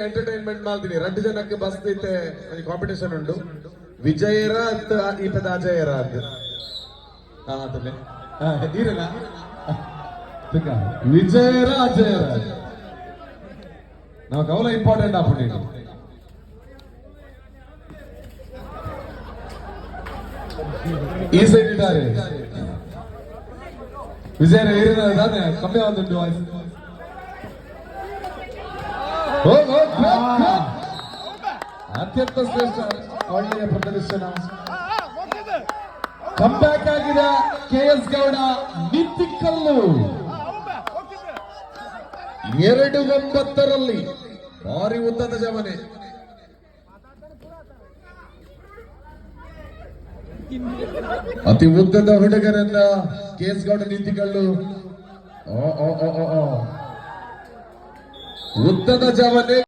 entertainment ಮಾಡ್ತೀನಿ 2 ಜನಕ್ಕೆ bus ಐತೆ ಕಾಂಪಿಟೇಷನ್ ಉಂಟು ವಿಜಯರ ಈ ಪದ ಅಜಯರ ಅದು ವಿಜಯರ ಅಜಯರ ನಾವು ಕವಲ ಇಂಪಾರ್ಟೆಂಟ್ ಆಪುಂಡಿ ಈ ಸೈಡ್ ಇದ್ದಾರೆ ವಿಜಯರ ಏರಿದಾನೆ ಕಮ್ಮಿ ಆಗುಂಟು ವಾಯ್ಸ್ ಅತ್ಯಂತ ಶ್ರೇಷ್ಠ ಒಳ್ಳೆಯ ಪ್ರದರ್ಶನ ಕಂಬ್ಯಾಕ್ ಆಗಿದೆ ಕೆಎಸ್ ಗೌಡ ನಿತ್ತಿಕಲ್ಲು 2-9 ಭಾರಿ ಉದ್ದದ ಜಮನೆ ಅತಿ ಉದ್ದದ ಹುಡುಗರನ್ನ ಕೆಎಸ್ ಗೌಡ ನಿತ್ತಿಕಲ್ಲು ಉದ್ದದ ಜಮನೆ